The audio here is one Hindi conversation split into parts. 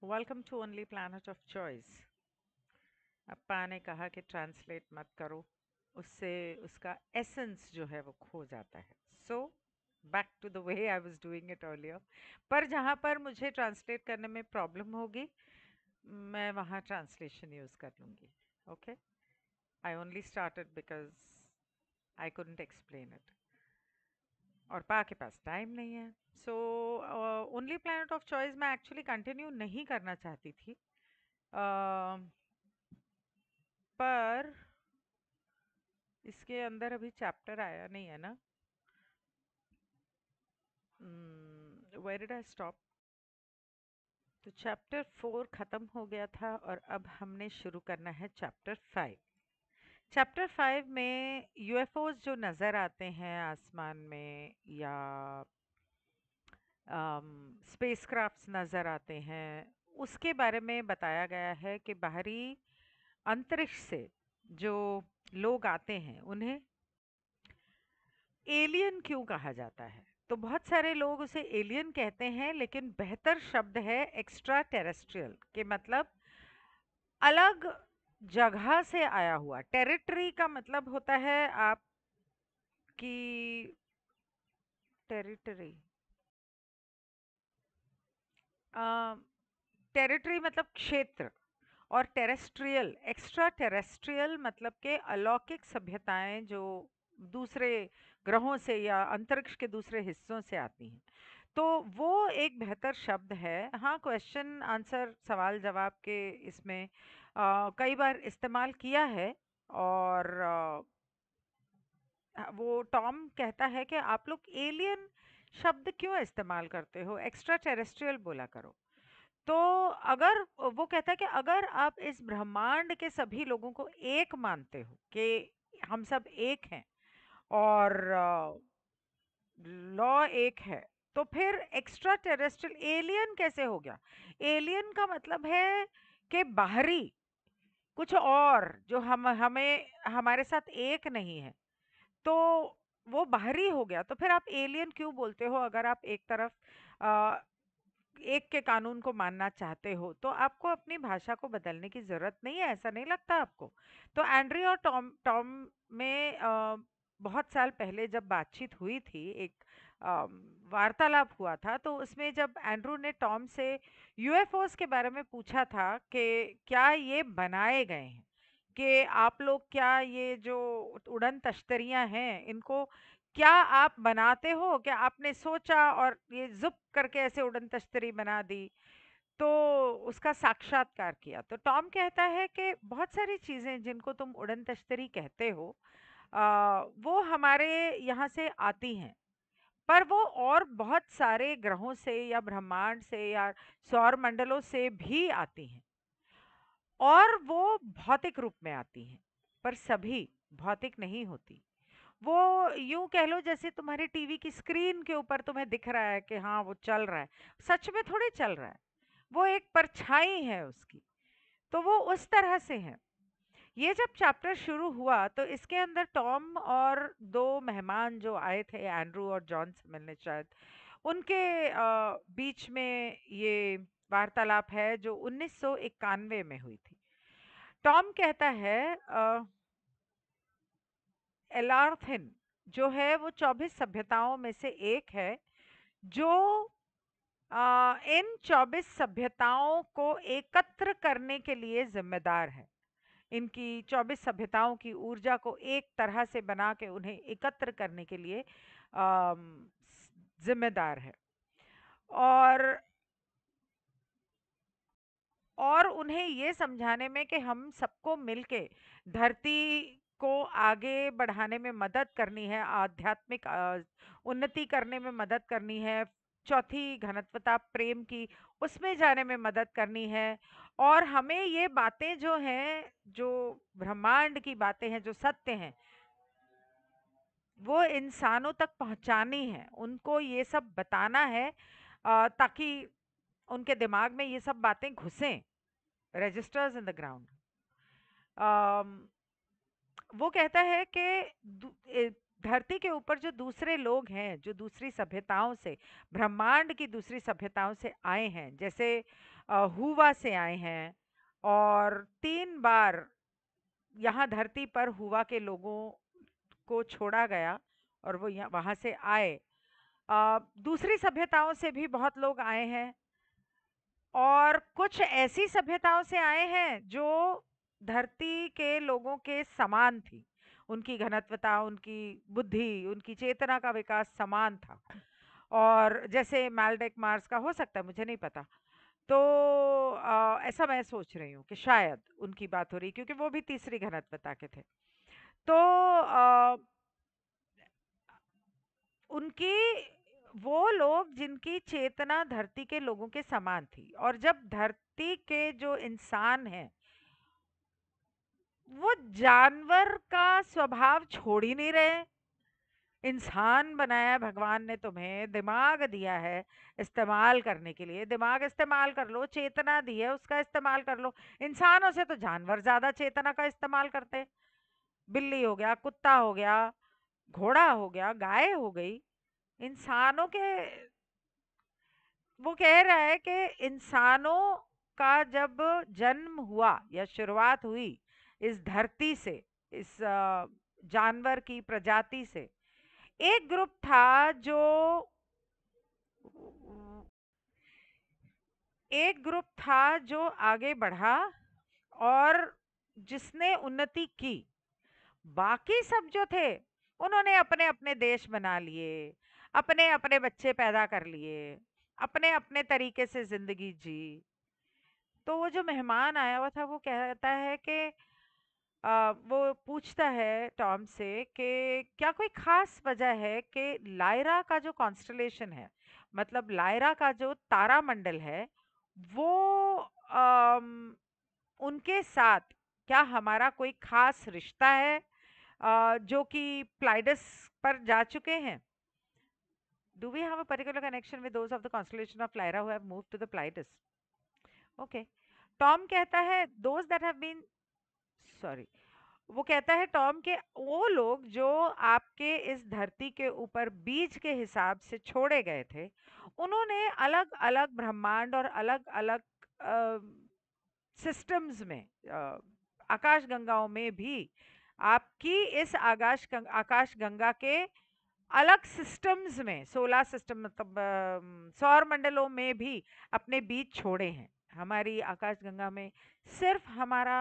Welcome to only planet of choice. अप्पा ने कहा कि ट्रांसलेट मत करो, उससे उसका एसेंस जो है वो खो जाता है। So back to the way I was doing it earlier. पर जहाँ पर मुझे ट्रांसलेट करने में प्रॉब्लम होगी, मैं वहाँ ट्रांसलेशन यूज़ कर लूँगी। Okay, I only started because I couldn't explain it, और पा के पास टाइम नहीं है। So only planet of choice मैं एक्चुअली कंटिन्यू नहीं करना चाहती थी, पर इसके अंदर अभी चैप्टर आया नहीं है ना। Where did I stop? तो चैप्टर 4 खत्म हो गया था और अब हमने शुरू करना है चैप्टर 5। चैप्टर 5 में यूएफओज जो नज़र आते हैं आसमान में, या स्पेसक्राफ्ट्स नज़र आते हैं, उसके बारे में बताया गया है कि बाहरी अंतरिक्ष से जो लोग आते हैं उन्हें एलियन क्यों कहा जाता है। तो बहुत सारे लोग उसे एलियन कहते हैं, लेकिन बेहतर शब्द है एक्स्ट्रा टेरेस्ट्रियल, के मतलब अलग जगह से आया हुआ। टेरिटरी का मतलब होता है आपकी टेरिटरी, टेरिटरी मतलब क्षेत्र, और टेरेस्ट्रियल, एक्स्ट्रा टेरेस्ट्रियल मतलब के अलौकिक सभ्यताएं जो दूसरे ग्रहों से या अंतरिक्ष के दूसरे हिस्सों से आती हैं। तो वो एक बेहतर शब्द है। हाँ, क्वेश्चन आंसर सवाल जवाब के इसमें कई बार इस्तेमाल किया है। और वो टॉम कहता है कि आप लोग एलियन शब्द क्यों इस्तेमाल करते हो, एक्स्ट्रा टेरेस्ट्रियल बोला करो। तो अगर वो कहता है कि अगर आप इस ब्रह्मांड के सभी लोगों को एक मानते हो कि हम सब एक हैं, और लॉ एक है, तो फिर एक्स्ट्रा टेरेस्ट्रियल एलियन कैसे हो गया? एलियन का मतलब है कि बाहरी, कुछ और जो हम हमें हमारे साथ एक नहीं है। तो वो बाहरी हो गया, तो फिर आप एलियन क्यों बोलते हो? अगर आप एक तरफ अ, एक के कानून को मानना चाहते हो, तो आपको अपनी भाषा को बदलने की जरूरत नहीं है। ऐसा नहीं लगता आपको? तो एंड्री और टॉम टॉम में बहुत साल पहले जब बातचीत हुई थी, एक वार्तालाप हुआ था, तो उसमें जब एंड्रू ने टॉम से यूएफओस के बारे में पूछा था कि क्या ये बनाए गए हैं, कि आप लोग क्या ये जो उड़न तश्तरियां हैं इनको क्या आप बनाते हो, क्या आपने सोचा और ये जुप करके ऐसे उड़न तश्तरी बना दी? तो उसका साक्षात्कार किया। तो टॉम कहता है कि बहुत सारी चीजें जिनको तुम उड़न तश्तरी कहते हो, वो हमारे यहाँ से आती हैं, पर वो और बहुत सारे ग्रहों से या ब्रह्मांड से या सौर मंडलों से भी आती हैं, और वो भौतिक रूप में आती हैं, पर सभी भौतिक नहीं होती। वो यूं कह लो जैसे तुम्हारे टीवी की स्क्रीन के ऊपर तुम्हें दिख रहा है कि हाँ वो चल रहा है, सच में थोड़ी चल रहा है, वो एक परछाई है उसकी। तो वो उस तरह से है। ये जब चैप्टर शुरू हुआ तो इसके अंदर टॉम और दो मेहमान जो आए थे, एंड्रू और जॉन से मिलने शायद, उनके बीच में ये वार्तालाप है जो 1991 में हुई थी। टॉम कहता है एलार्थिन जो है वो 24 सभ्यताओं में से एक है, जो इन 24 सभ्यताओं को एकत्र करने के लिए जिम्मेदार है। इनकी 24 सभ्यताओं की ऊर्जा को एक तरह से बना के उन्हें एकत्र करने के लिए जिम्मेदार है। और उन्हें ये समझाने में कि हम सबको मिलके धरती को आगे बढ़ाने में मदद करनी है, आध्यात्मिक उन्नति करने में मदद करनी है, चौथी घनत्वता प्रेम की उसमें जाने में मदद करनी है। और हमें ये बातें जो हैं, जो ब्रह्मांड की बातें हैं, जो सत्य हैं, वो इंसानों तक पहुंचानी है, उनको ये सब बताना है, ताकि उनके दिमाग में ये सब बातें घुसें, रजिस्टर्स इन द ग्राउंड। वो कहता है कि धरती के ऊपर जो दूसरे लोग हैं, जो दूसरी सभ्यताओं से, ब्रह्मांड की दूसरी सभ्यताओं से आए हैं, जैसे हुआ से आए हैं, और 3 बार यहाँ धरती पर हुआ के लोगों को छोड़ा गया और वो यहाँ वहां से आए। दूसरी सभ्यताओं से भी बहुत लोग आए हैं, और कुछ ऐसी सभ्यताओं से आए हैं जो धरती के लोगों के समान थी। उनकी घनत्वता, उनकी बुद्धि, उनकी चेतना का विकास समान था। और जैसे मालडेक मार्स का हो सकता है, मुझे नहीं पता। तो ऐसा मैं सोच रही हूँ कि शायद उनकी बात हो रही, क्योंकि वो भी तीसरी घनत्वता के थे। तो उनकी, वो लोग जिनकी चेतना धरती के लोगों के समान थी, और जब धरती के जो इंसान हैं वो जानवर का स्वभाव छोड़ ही नहीं रहे। इंसान बनाया भगवान ने, तुम्हें दिमाग दिया है इस्तेमाल करने के लिए, दिमाग इस्तेमाल कर लो, चेतना दी है उसका इस्तेमाल कर लो। इंसानों से तो जानवर ज्यादा चेतना का इस्तेमाल करते हैं। बिल्ली हो गया, कुत्ता हो गया, घोड़ा हो गया, गाय हो गई। इंसानों के, वो कह रहा है कि इंसानों का जब जन्म हुआ या शुरुआत हुई इस धरती से, इस जानवर की प्रजाति से, एक ग्रुप था जो, एक ग्रुप था जो आगे बढ़ा और जिसने उन्नति की। बाकी सब जो थे उन्होंने अपने अपने देश बना लिए, अपने अपने बच्चे पैदा कर लिए, अपने अपने तरीके से जिंदगी जी। तो वो जो मेहमान आया हुआ था वो कहता है कि वो पूछता है टॉम से कि क्या कोई खास वजह है कि लायरा का जो कॉन्स्टलेशन है, मतलब लायरा का जो तारा मंडल है, वो उनके साथ क्या हमारा कोई खास रिश्ता है, जो कि प्लाइडस पर जा चुके हैं? Do we have a particular connection with those of the constellation of Lyra who have moved to the Pleiades? Okay. Tom कहता है those that have been, sorry, वो कहता है टॉम के वो लोग जो आपके इस धरती के ऊपर बीज के हिसाब से छोड़े गए थे, उन्होंने अलग अलग ब्रह्मांड और अलग अलग सिस्टम्स में, आकाश गंगाओं में भी, आपकी इस आकाश गंगा के अलग सिस्टम्स में, 16 सिस्टम मतलब सौर मंडलों में भी अपने बीज छोड़े हैं। हमारी आकाश गंगा में सिर्फ हमारा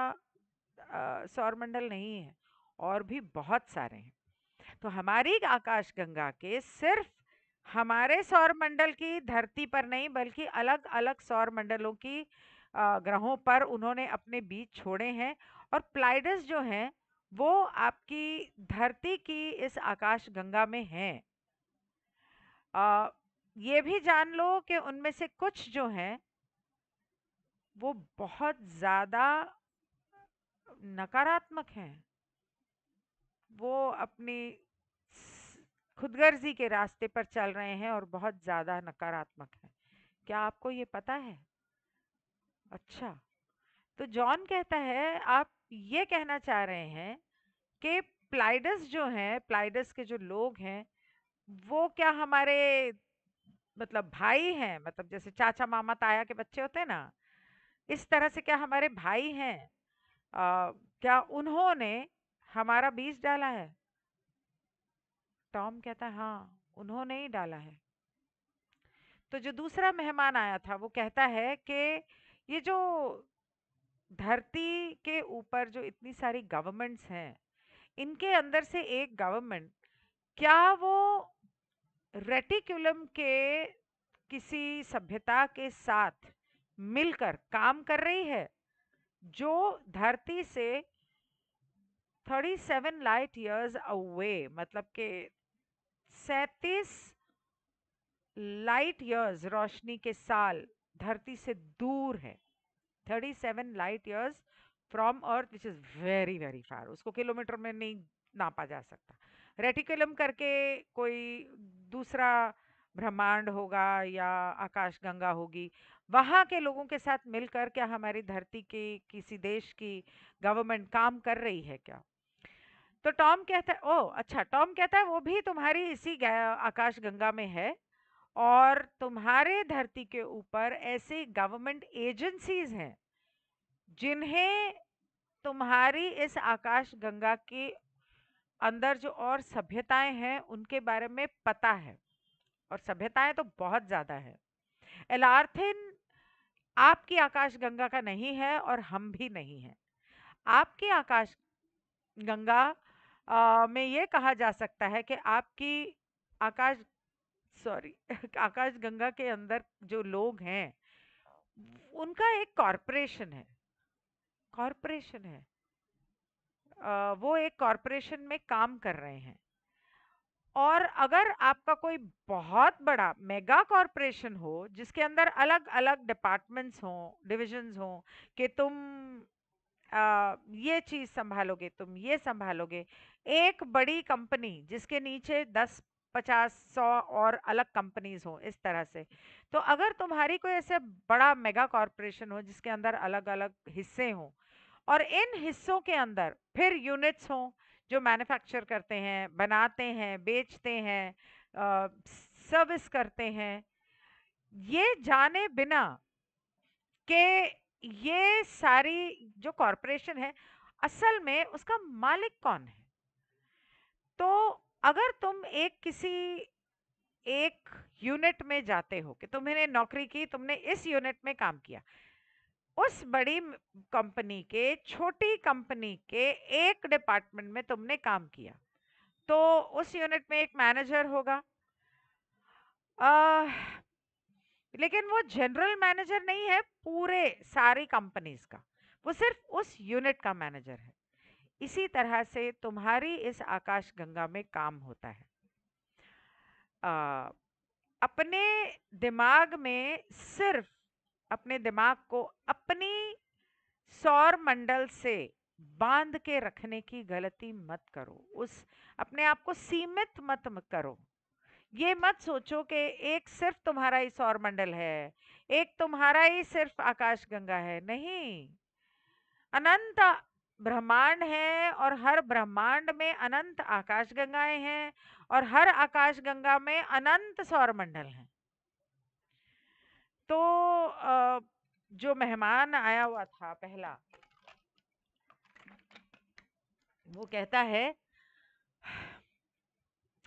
सौर मंडल नहीं है, और भी बहुत सारे हैं। तो हमारी आकाश गंगा के सिर्फ हमारे सौर मंडल की धरती पर नहीं, बल्कि अलग अलग सौर मंडलों की ग्रहों पर उन्होंने अपने बीज छोड़े हैं। और प्लाइडस जो हैं वो आपकी धरती की इस आकाश गंगा में हैं। ये भी जान लो कि उनमें से कुछ जो हैं वो बहुत ज्यादा नकारात्मक हैं। वो अपनी खुदगर्जी के रास्ते पर चल रहे हैं और बहुत ज्यादा नकारात्मक हैं। क्या आपको ये पता है? अच्छा। तो जॉन कहता है आप ये कहना चाह रहे हैं कि प्लाइडस जो हैं, प्लाइडस के जो लोग हैं, वो क्या हमारे मतलब भाई हैं, मतलब जैसे चाचा मामा ताया के बच्चे होते हैं ना, इस तरह से क्या हमारे भाई हैं? क्या उन्होंने हमारा बीज डाला है? टॉम कहता है हाँ, उन्होंने ही डाला है। तो जो दूसरा मेहमान आया था वो कहता है कि ये जो धरती के ऊपर जो इतनी सारी गवर्नमेंट्स हैं, इनके अंदर से एक गवर्नमेंट, क्या वो रेटिकुलम के किसी सभ्यता के साथ मिलकर काम कर रही है, जो धरती से 37 लाइट ईयर्स अवे, मतलब के 37 लाइट ईयर्स, रोशनी के साल धरती से दूर है। 37 light years from earth, which is very very far. उसको किलोमीटर में नहीं नापा जा सकता। रेटिकुलम करके कोई दूसरा ब्रह्मांड होगा या आकाश गंगा होगी, वहां के लोगों के साथ मिलकर क्या हमारी धरती के किसी देश की गवर्नमेंट काम कर रही है क्या? तो टॉम कहता है, ओ अच्छा, टॉम कहता है वो भी तुम्हारी इसी आकाश गंगा में है, और तुम्हारे धरती के ऊपर ऐसे गवर्नमेंट एजेंसीज हैं जिन्हें तुम्हारी इस आकाश गंगा के अंदर जो और सभ्यताएं हैं उनके बारे में पता है, और सभ्यताएं तो बहुत ज्यादा है। एलार्थिन आपकी आकाश गंगा का नहीं है और हम भी नहीं है। आपकी आकाश गंगा में ये कहा जा सकता है कि आपकी आकाश, सॉरी आकाश गंगा के अंदर जो लोग हैं उनका एक कॉरपोरेशन है। वो एक कॉरपोरेशन में काम कर रहे हैं। और अगर आपका कोई बहुत बड़ा मेगा कॉरपोरेशन हो जिसके अंदर अलग अलग डिपार्टमेंट्स हों, डिविजन्स हों, कि तुम ये चीज संभालोगे, तुम ये संभालोगे, एक बड़ी कंपनी जिसके नीचे 10, 50, 100 और अलग कंपनीज हो, इस तरह से। तो अगर तुम्हारी कोई ऐसे बड़ा मेगा कॉरपोरेशन हो जिसके अंदर अलग अलग हिस्से हों, और इन हिस्सों के अंदर फिर यूनिट्स हों जो मैन्युफैक्चर करते हैं, बनाते हैं, बेचते हैं, सर्विस करते हैं, ये जाने बिना कि ये सारी जो कॉरपोरेशन है असल में उसका मालिक कौन है। तो अगर तुम किसी एक यूनिट में जाते हो, कि तुमने नौकरी की, तुमने इस यूनिट में काम किया, उस बड़ी कंपनी के छोटी कंपनी के एक डिपार्टमेंट में तुमने काम किया, तो उस यूनिट में एक मैनेजर होगा। आह, लेकिन वो जनरल मैनेजर नहीं है पूरे सारी कंपनीज का, वो सिर्फ उस यूनिट का मैनेजर है। इसी तरह से तुम्हारी इस आकाश गंगा में काम होता है। आ, अपने दिमाग में सिर्फ अपने दिमाग को अपनी सौर मंडल से बांध के रखने की गलती मत करो। उस अपने आप को सीमित मत करो। ये मत सोचो कि एक सिर्फ तुम्हारा ही सौर मंडल है, एक तुम्हारा ही सिर्फ आकाश गंगा है। नहीं, अनंत ब्रह्मांड है, और हर ब्रह्मांड में अनंत आकाश गंगाएं हैं, और हर आकाश गंगा में अनंत सौर मंडल हैं। तो जो मेहमान आया हुआ था पहला, वो कहता है,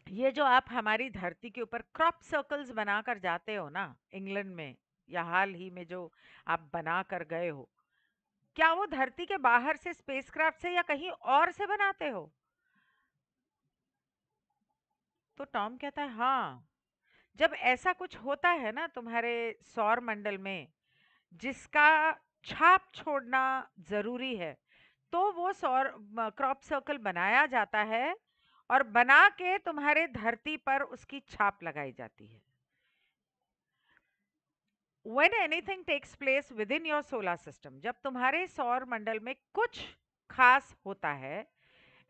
ये जो आप हमारी धरती के ऊपर क्रॉप सर्कल्स बनाकर जाते हो ना इंग्लैंड में, या हाल ही में जो आप बना कर गए हो, क्या वो धरती के बाहर से स्पेसक्राफ्ट से या कहीं और से बनाते हो? तो टॉम कहता है, हाँ, जब ऐसा कुछ होता है ना तुम्हारे सौर मंडल में जिसका छाप छोड़ना जरूरी है, तो वो सौर क्रॉप सर्कल बनाया जाता है, और बना के तुम्हारे धरती पर उसकी छाप लगाई जाती है। When anything takes place within your solar system, जब तुम्हारे सौर मंडल में कुछ खास होता है,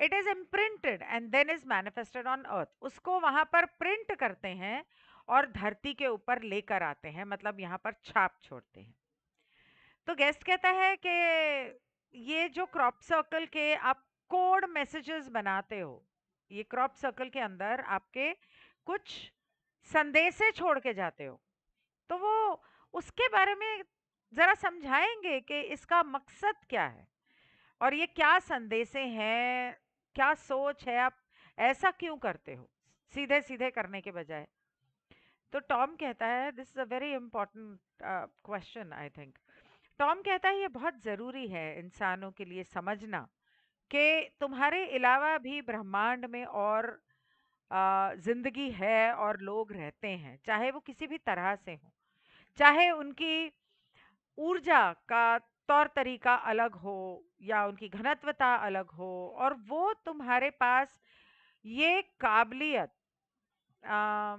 it is imprinted and then is manifested on earth. उसको वहां पर प्रिंट करते हैं और धरती के ऊपर लेकर आते हैं, मतलब यहाँ पर छाप छोड़ते हैं। तो गेस्ट कहता है कि ये जो क्रॉप सर्कल के आप कोड मैसेजेस बनाते हो, ये क्रॉप सर्कल के अंदर आपके कुछ संदेशे छोड़ के जाते हो, तो वो उसके बारे में जरा समझाएंगे कि इसका मकसद क्या है, और ये क्या संदेशे हैं, क्या सोच है, आप ऐसा क्यों करते हो सीधे सीधे करने के बजाय। तो टॉम कहता है, this is a very important question I think. Tom कहता है ये बहुत ज़रूरी है इंसानों के लिए समझना कि तुम्हारे अलावा भी ब्रह्मांड में और जिंदगी है और लोग रहते हैं, चाहे वो किसी भी तरह से हो, चाहे उनकी ऊर्जा का तौर तरीका अलग हो या उनकी घनत्वता अलग हो, और वो तुम्हारे पास ये काबिलियत, आ,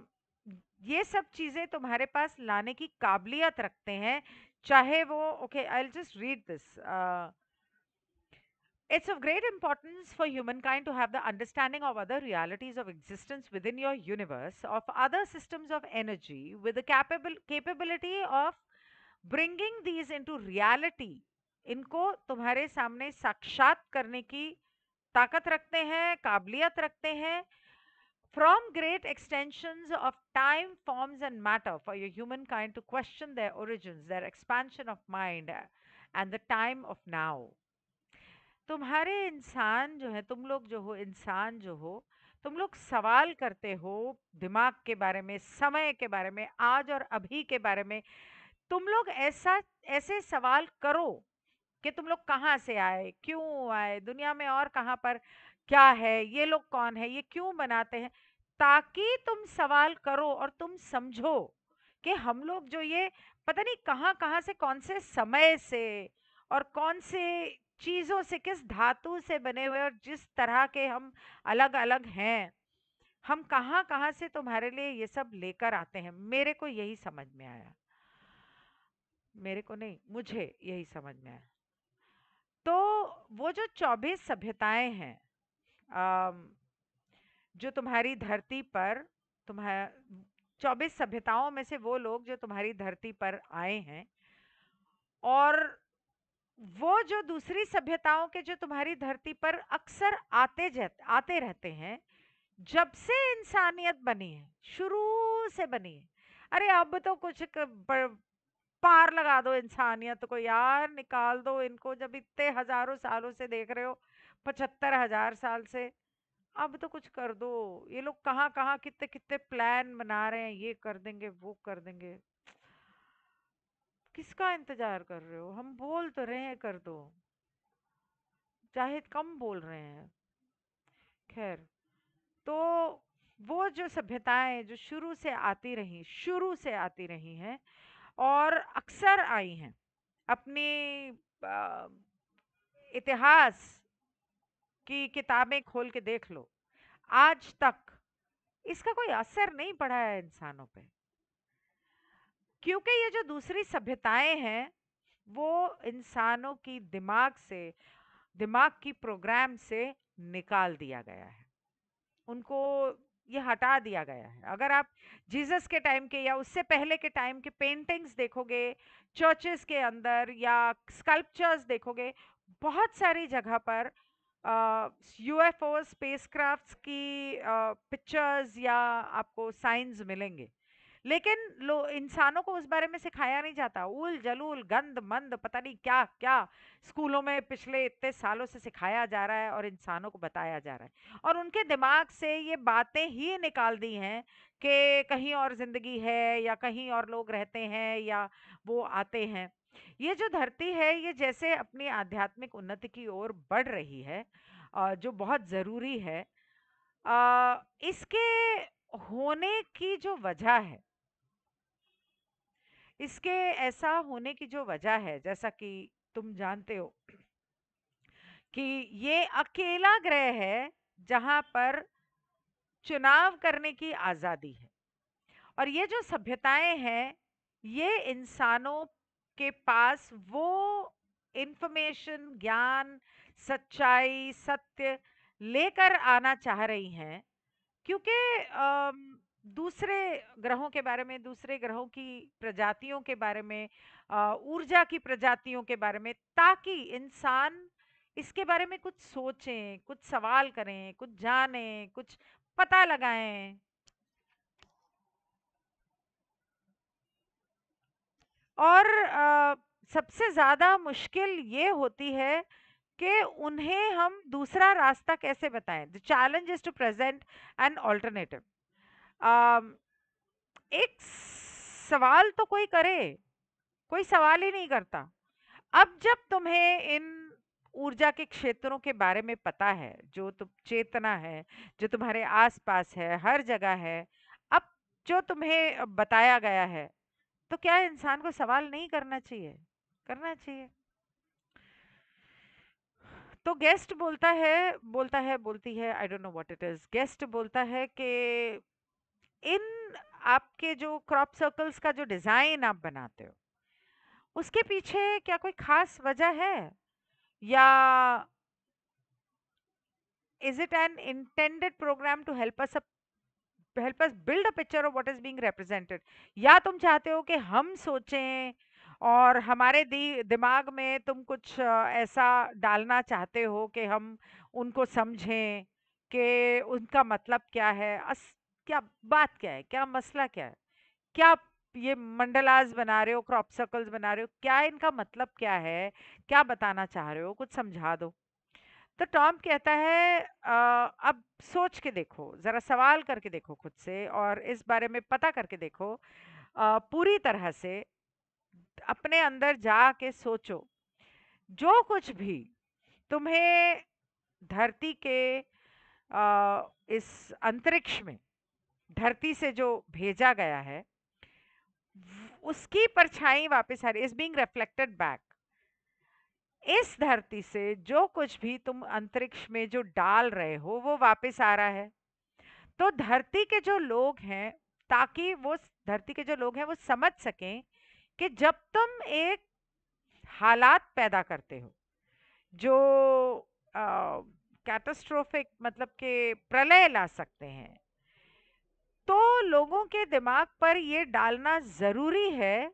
ये सब चीजें तुम्हारे पास लाने की काबिलियत रखते हैं। चाहे वो, okay, I will just read this. It's of great importance for humankind to have the understanding of other realities of existence within your universe, of other systems of energy, with the capability of bringing these into reality. इनको तुम्हारे सामने साक्षात करने की ताकत रखते हैं, काबिलियत रखते हैं, from great extensions of time, forms, and matter for your humankind to question their origins, their expansion of mind, and the time of now. तुम्हारे इंसान जो है, तुम लोग जो हो, इंसान जो हो, तुम लोग सवाल करते हो दिमाग के बारे में, समय के बारे में, आज और अभी के बारे में। तुम लोग ऐसे सवाल करो कि तुम लोग कहाँ से आए, क्यों आए, दुनिया में और कहाँ पर क्या है, ये लोग कौन है, ये क्यों बनाते हैं, ताकि तुम सवाल करो और तुम समझो कि हम लोग जो ये पता नहीं कहाँ कहाँ से, कौन से समय से और कौन से चीजों से, किस धातु से बने हुए, और जिस तरह के हम अलग अलग हैं, हम कहाँ कहाँ से तुम्हारे लिए ये सब लेकर आते हैं। मेरे को यही समझ में आया, मेरे को नहीं, मुझे यही समझ में आया। तो वो जो 24 सभ्यताएं हैं, अम, जो तुम्हारी धरती पर, तुम्हारा 24 सभ्यताओं में से वो लोग जो तुम्हारी धरती पर आए हैं, और वो जो दूसरी सभ्यताओं के जो तुम्हारी धरती पर अक्सर आते रहते हैं, जब से इंसानियत बनी है, शुरू से बनी है। अरे अब तो कुछ पार लगा दो इंसानियत को यार, निकाल दो इनको, जब इतने हजारों सालों से देख रहे हो, 75,000 साल से। अब तो कुछ कर दो। ये लोग कहाँ कहाँ कितने कितने प्लान बना रहे हैं, ये कर देंगे, वो कर देंगे। किसका इंतजार कर रहे हो? हम बोल तो रहे हैं कर दो, चाहे कम बोल रहे हैं। खैर, तो वो जो सभ्यताएं जो शुरू से आती रही हैं और अक्सर आई हैं, अपनी अ, इतिहास की किताबें खोल के देख लो, आज तक इसका कोई असर नहीं पड़ा है इंसानों पे, क्योंकि ये जो दूसरी सभ्यताएं हैं, वो इंसानों की दिमाग की प्रोग्राम से निकाल दिया गया है, उनको ये हटा दिया गया है। अगर आप जीसस के टाइम के या उससे पहले के टाइम के पेंटिंग्स देखोगे, चर्चेस के अंदर या स्कल्पचर्स देखोगे, बहुत सारी जगह पर यूएफओ स्पेसक्राफ्ट्स की पिक्चर्स या आपको साइंस मिलेंगे। लेकिन लो इंसानों को उस बारे में सिखाया नहीं जाता। उल जलूल गंद मंद पता नहीं क्या क्या स्कूलों में पिछले इतने सालों से सिखाया जा रहा है और इंसानों को बताया जा रहा है, और उनके दिमाग से ये बातें ही निकाल दी हैं कि कहीं और जिंदगी है या कहीं और लोग रहते हैं या वो आते हैं। ये जो धरती है, ये जैसे अपनी आध्यात्मिक उन्नति की ओर बढ़ रही है, जो बहुत जरूरी है, इसके होने की जो वजह है, इसके ऐसा होने की जो वजह है, जैसा कि तुम जानते हो कि ये अकेला ग्रह है जहां पर चुनाव करने की आजादी है। और ये जो सभ्यताएं हैं, ये इंसानों के पास वो इंफॉर्मेशन, ज्ञान, सच्चाई, सत्य लेकर आना चाह रही हैं, क्योंकि दूसरे ग्रहों के बारे में, दूसरे ग्रहों की प्रजातियों के बारे में, ऊर्जा की प्रजातियों के बारे में, ताकि इंसान इसके बारे में कुछ सोचें, कुछ सवाल करें, कुछ जानें, कुछ पता लगाएं। और सबसे ज्यादा मुश्किल ये होती है कि उन्हें हम दूसरा रास्ता कैसे बताएं। The challenge is to present an alternative. एक सवाल तो कोई करे, कोई सवाल ही नहीं करता। अब जब तुम्हें इन ऊर्जा के क्षेत्रों के बारे में पता है, जो तुम चेतना है, जो तुम्हारे आसपास है, हर जगह है, अब जो तुम्हें बताया गया है, तो क्या इंसान को सवाल नहीं करना चाहिए? करना चाहिए। तो गेस्ट बोलती है, I don't know what it is, guest बोलता है कि इन आपके जो क्रॉप सर्कल्स का जो डिजाइन आप बनाते हो, उसके पीछे क्या कोई खास वजह है, या is it an intended program to help us build a picture of what is being represented? या तुम चाहते हो कि हम सोचें और हमारे दिमाग में तुम कुछ ऐसा डालना चाहते हो कि हम उनको समझें कि उनका मतलब क्या है, क्या बात क्या है, क्या मसला क्या है, क्या ये मंडलास बना रहे हो, क्रॉप सर्कल्स बना रहे हो, क्या इनका मतलब क्या है, क्या बताना चाह रहे हो, कुछ समझा दो। तो टॉम कहता है अब सोच के देखो, जरा सवाल करके देखो खुद से और इस बारे में पता करके देखो, पूरी तरह से अपने अंदर जाके सोचो। जो कुछ भी तुम्हें धरती के इस अंतरिक्ष में धरती से जो भेजा गया है, उसकी परछाई वापस आ रही, इज बीइंग रिफ्लेक्टेड बैक। इस धरती से जो कुछ भी तुम अंतरिक्ष में जो डाल रहे हो वो वापस आ रहा है। तो धरती के जो लोग हैं, ताकि वो धरती के जो लोग हैं वो समझ सकें कि जब तुम एक हालात पैदा करते हो जो कैटास्ट्रोफिक, मतलब कि प्रलय ला सकते हैं, तो लोगों के दिमाग पर ये डालना जरूरी है।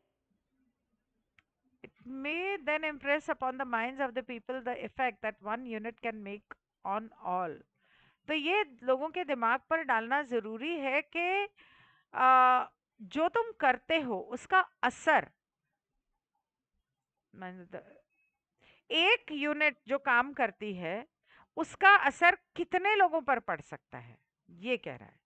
It may then impress upon the minds of the people the effect that one unit can make on all. तो ये लोगों के दिमाग पर डालना जरूरी है कि जो तुम करते हो उसका असर, एक यूनिट जो काम करती है उसका असर कितने लोगों पर पड़ सकता है, ये कह रहा है।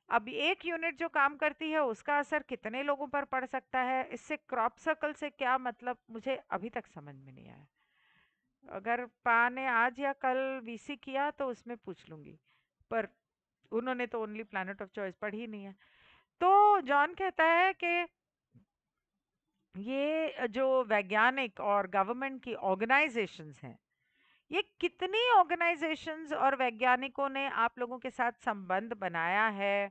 अब एक यूनिट जो काम करती है उसका असर कितने लोगों पर पड़ सकता है, इससे क्रॉप सर्कल से क्या मतलब, मुझे अभी तक समझ में नहीं आया। अगर पा ने आज या कल वीसी किया तो उसमें पूछ लूंगी, पर उन्होंने तो ओनली प्लैनेट ऑफ चॉइस पढ़ी नहीं है। तो जॉन कहता है कि ये जो वैज्ञानिक और गवर्नमेंट की ऑर्गेनाइजेशंस हैं, ये कितनी ऑर्गेनाइजेशंस और वैज्ञानिकों ने आप लोगों के साथ संबंध बनाया है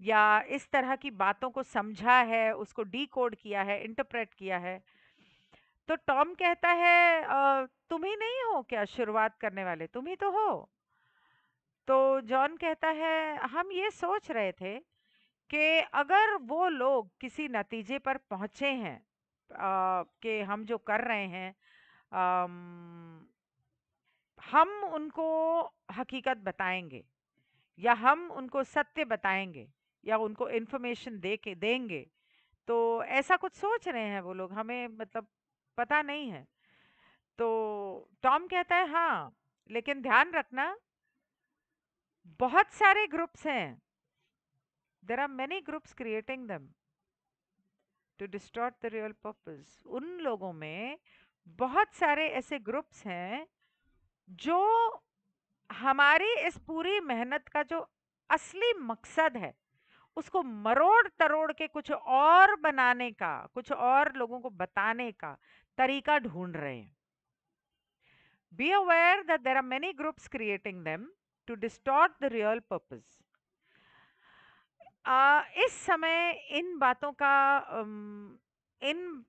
या इस तरह की बातों को समझा है, उसको डीकोड किया है, इंटरप्रेट किया है। तो टॉम कहता है तुम ही नहीं हो क्या शुरुआत करने वाले, तुम ही तो हो। तो जॉन कहता है हम ये सोच रहे थे कि अगर वो लोग किसी नतीजे पर पहुंचे हैं कि हम जो कर रहे हैं, अम, हम उनको हकीकत बताएंगे या हम उनको सत्य बताएंगे या उनको इन्फॉर्मेशन दे के देंगे, तो ऐसा कुछ सोच रहे हैं वो लोग, हमें मतलब पता नहीं है। तो टॉम कहता है हाँ, लेकिन ध्यान रखना बहुत सारे ग्रुप्स हैं, there are many groups creating them to distort the real purpose. उन लोगों में बहुत सारे ऐसे ग्रुप्स हैं जो हमारी इस पूरी मेहनत का जो असली मकसद है उसको मरोड़ तरोड़ के कुछ और बनाने का, कुछ और लोगों को बताने का तरीका ढूंढ रहे हैं। Be aware that there are many groups creating them to distort the real purpose. इस समय इन बातों का, इन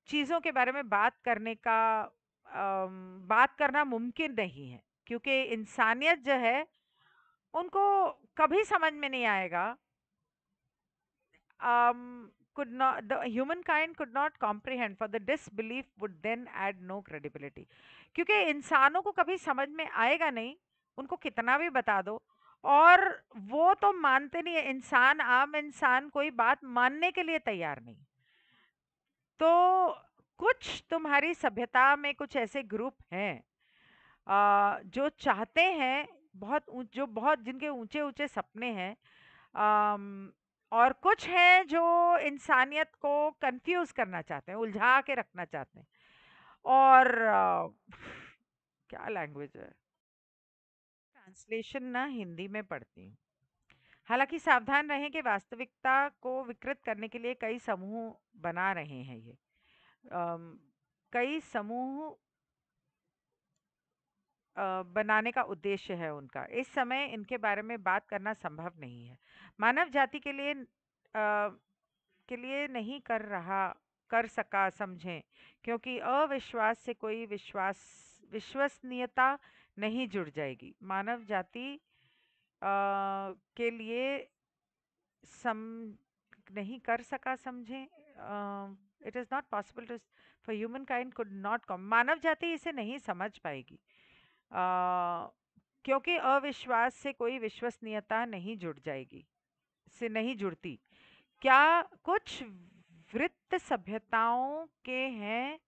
चीज़ों के बारे में बात करने का, बात करना मुमकिन नहीं है, क्योंकि इंसानियत जो है उनको कभी समझ में नहीं आएगा। could not the humankind could not comprehend, for the disbelief would then add no credibility। क्योंकि इंसानों को कभी समझ में आएगा नहीं, उनको कितना भी बता दो, और वो तो मानते नहीं है। इंसान, आम इंसान कोई बात मानने के लिए तैयार नहीं। तो कुछ तुम्हारी सभ्यता में कुछ ऐसे ग्रुप हैं जो चाहते हैं, जो बहुत, जिनके ऊंचे ऊंचे सपने हैं, और कुछ हैं जो इंसानियत को कंफ्यूज करना चाहते हैं, उलझा के रखना चाहते हैं। और क्या लैंग्वेज है, ट्रांसलेशन ना हिंदी में पढ़ती हूँ। हालांकि सावधान रहें कि वास्तविकता को विकृत करने के लिए कई समूह बना रहे हैं ये, अम, कई समूह बनाने का उद्देश्य है उनका। इस समय इनके बारे में बात करना संभव नहीं है। मानव जाति के लिए नहीं कर सका समझें, क्योंकि अविश्वास से कोई विश्वसनीयता नहीं जुड़ जाएगी। मानव जाति के लिए सम नहीं कर सका समझें, it is not possible to for human kind could not, मानव जाति इसे नहीं समझ पाएगी, क्योंकि अविश्वास से कोई विश्वसनीयता नहीं जुड़ जाएगी, से नहीं जुड़ती। क्या कुछ वृत्त सभ्यताओं के हैं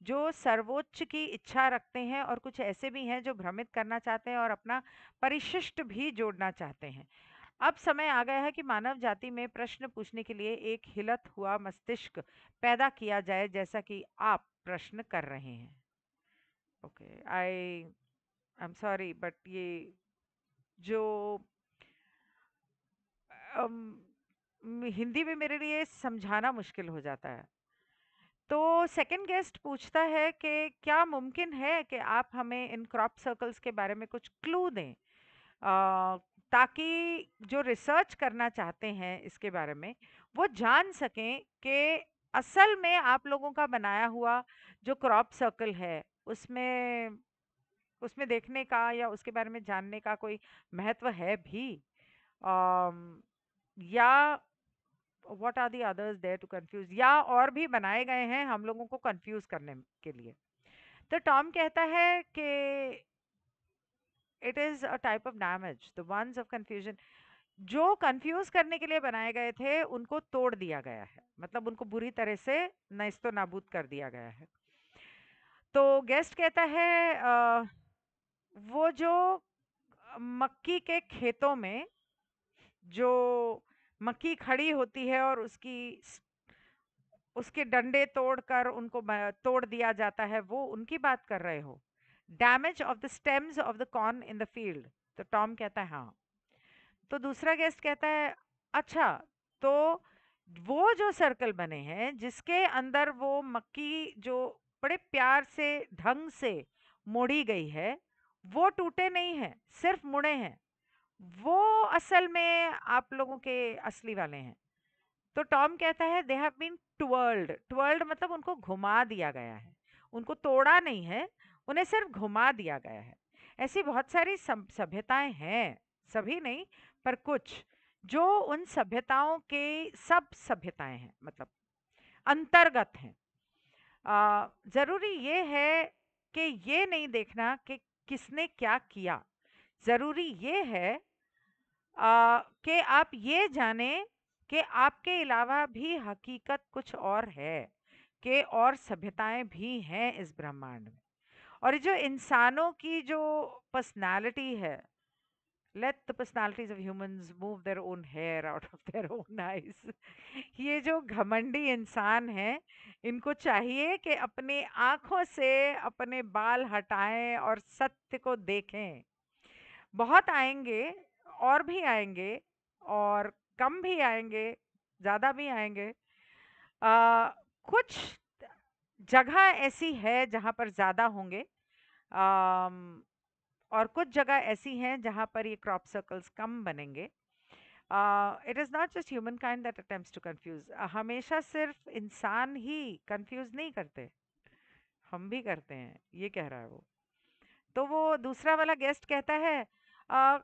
जो सर्वोच्च की इच्छा रखते हैं, और कुछ ऐसे भी हैं जो भ्रमित करना चाहते हैं और अपना परिशिष्ट भी जोड़ना चाहते हैं। अब समय आ गया है कि मानव जाति में प्रश्न पूछने के लिए एक हिलत हुआ मस्तिष्क पैदा किया जाए, जैसा कि आप प्रश्न कर रहे हैं। Okay, I am sorry, but ये जो हिंदी में मेरे लिए समझाना मुश्किल हो जाता है। तो सेकंड गेस्ट पूछता है कि क्या मुमकिन है कि आप हमें इन क्रॉप सर्कल्स के बारे में कुछ क्लू दें, ताकि जो रिसर्च करना चाहते हैं इसके बारे में वो जान सकें कि असल में आप लोगों का बनाया हुआ जो क्रॉप सर्कल है उसमें उसमें देखने का या उसके बारे में जानने का कोई महत्व है भी, या what are the others there to confuse, या और भी बनाए गए हैं हम लोगों को कंफ्यूज करने के लिए। तो टॉम कहता है कि it is a type of damage, the ones of confusion, जो कंफ्यूज करने के लिए बनाए गए थे उनको तोड़ दिया गया है, मतलब उनको बुरी तरह से नस्तो नाबूद कर दिया गया है। तो गेस्ट कहता है वो जो मक्की के खेतों में जो मक्की खड़ी होती है और उसके डंडे तोड़कर उनको तोड़ दिया जाता है, वो उनकी बात कर रहे हो? Damage of the stems of the corn in the field. तो टॉम कहता है हाँ। तो दूसरा गेस्ट कहता है अच्छा, तो वो जो सर्कल बने हैं जिसके अंदर वो मक्की जो बड़े प्यार से ढंग से मोड़ी गई है, वो टूटे नहीं हैं, सिर्फ मुड़े हैं, वो असल में आप लोगों के असली वाले हैं। तो टॉम कहता है दे हैव बीन ट्वर्ल्ड, ट्वर्ल्ड मतलब उनको घुमा दिया गया है, उनको तोड़ा नहीं है, उन्हें सिर्फ घुमा दिया गया है। ऐसी बहुत सारी सभ्यताएं हैं, सभी नहीं पर कुछ, जो उन सभ्यताओं के सब सभ्यताएं हैं, मतलब अंतर्गत हैं। जरूरी ये है कि ये नहीं देखना कि किसने क्या किया, जरूरी ये है कि आप ये जाने कि आपके अलावा भी हकीकत कुछ और है, कि और सभ्यताएं भी हैं इस ब्रह्मांड में। और ये जो इंसानों की जो पर्सनालिटी है, let the personalities of humans move their own hair out of their own eyes, ये जो घमंडी इंसान हैं, इनको चाहिए कि अपनी आंखों से अपने बाल हटाएं और सत्य को देखें। बहुत आएंगे, और भी आएंगे, और कम भी आएंगे, ज्यादा भी आएंगे। कुछ जगह ऐसी है जहां पर ज्यादा होंगे, अम, और कुछ जगह ऐसी हैं जहां पर ये क्रॉप सर्कल्स कम बनेंगे। It is not just human kind that attempts to confuse, हमेशा सिर्फ इंसान ही कंफ्यूज नहीं करते, हम भी करते हैं, ये कह रहा है वो। तो वो दूसरा वाला गेस्ट कहता है आ,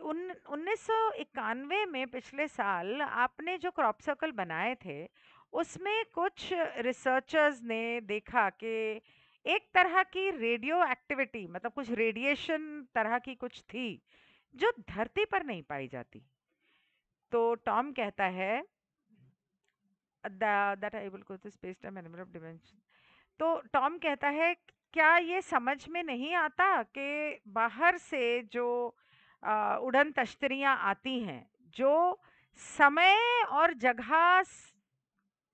1991 में पिछले साल आपने जो क्रॉप सर्कल बनाए थे उसमें कुछ रिसर्चर्स ने देखा कि एक तरह की रेडियो एक्टिविटी, मतलब कुछ रेडिएशन तरह की कुछ थी जो धरती पर नहीं पाई जाती। तो टॉम कहता है दैट एबल को space time animal of dimension. तो टॉम कहता है क्या ये समझ में नहीं आता कि बाहर से जो उड़न तश्तरियां आती हैं, जो समय और जगह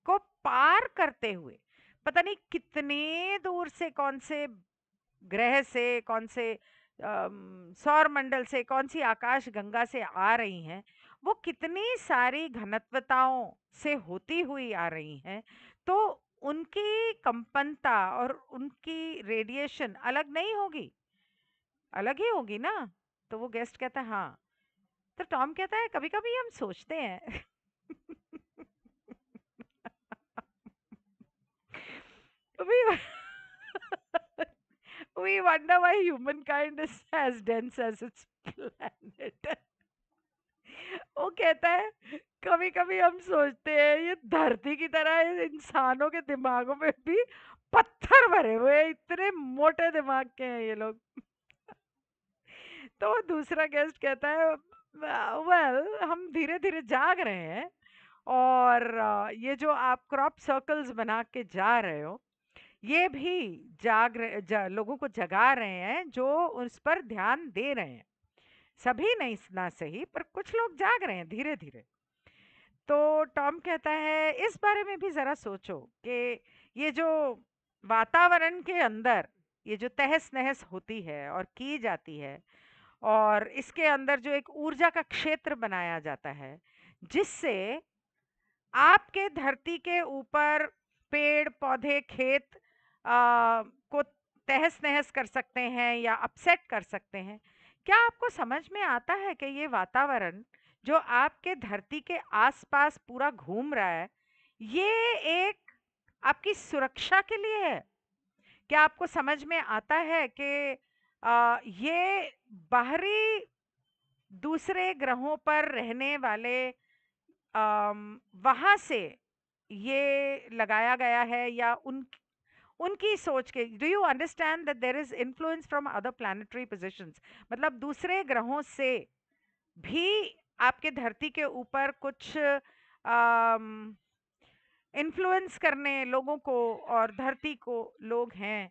को पार करते हुए पता नहीं कितने दूर से, कौन से ग्रह से, कौन से सौर मंडल से, कौन सी आकाश गंगा से आ रही हैं, वो कितनी सारी घनत्वताओं से होती हुई आ रही हैं, तो उनकी कंपनता और उनकी रेडिएशन अलग नहीं होगी, अलग ही होगी ना? तो वो गेस्ट कहता है हाँ। तो टॉम कहता है कभी कभी हम सोचते हैं we we wonder why humankind is as dense as its planet. वो कहता है कभी कभी हम सोचते हैं ये धरती की तरह इंसानों के दिमागों में भी पत्थर भरे हुए हैं, इतने मोटे दिमाग के हैं ये लोग। तो दूसरा गेस्ट कहता है वेल हम धीरे धीरे जाग रहे हैं, और ये जो आप क्रॉप सर्कल्स बना के जा रहे हो ये भी लोगों को जगा रहे हैं जो उस पर ध्यान दे रहे हैं। सभी नहीं ना सही, पर कुछ लोग जाग रहे हैं धीरे धीरे। तो टॉम कहता है इस बारे में भी जरा सोचो कि ये जो वातावरण के अंदर ये जो तहस नहस होती है और की जाती है, और इसके अंदर जो एक ऊर्जा का क्षेत्र बनाया जाता है जिससे आपके धरती के ऊपर पेड़ पौधे खेत को तहस नहस कर सकते हैं या अपसेट कर सकते हैं। क्या आपको समझ में आता है कि ये वातावरण जो आपके धरती के आसपास पूरा घूम रहा है ये एक आपकी सुरक्षा के लिए है? क्या आपको समझ में आता है कि ये बाहरी दूसरे ग्रहों पर रहने वाले वहाँ से ये लगाया गया है, या उनकी सोच के do you understand that there is influence from other planetary positions? मतलब दूसरे ग्रहों से भी आपके धरती के ऊपर कुछ इन्फ्लुएंस करने लोगों को और धरती को लोग हैं।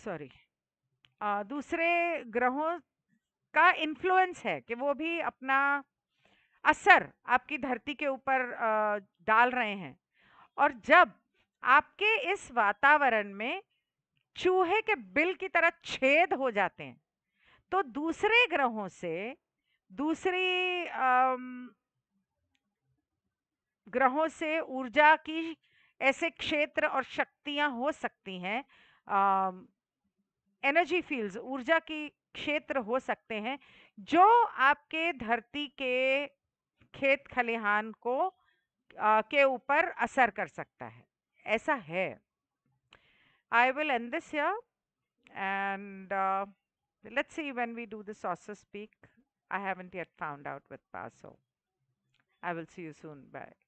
सॉरी, दूसरे ग्रहों का इन्फ्लुएंस है कि वो भी अपना असर आपकी धरती के ऊपर डाल रहे हैं। और जब आपके इस वातावरण में चूहे के बिल की तरह छेद हो जाते हैं तो दूसरे ग्रहों से दूसरी ग्रहों से ऊर्जा की ऐसे क्षेत्र और शक्तियां हो सकती हैं, एनर्जी फील्ड्स ऊर्जा की क्षेत्र हो सकते हैं जो आपके धरती के खेत खलिहान को के ऊपर असर कर सकता है। ऐसा है। I will end this here, and let's see when we do the saucer speak. I haven't yet found out with Paso. I will see you soon. Bye.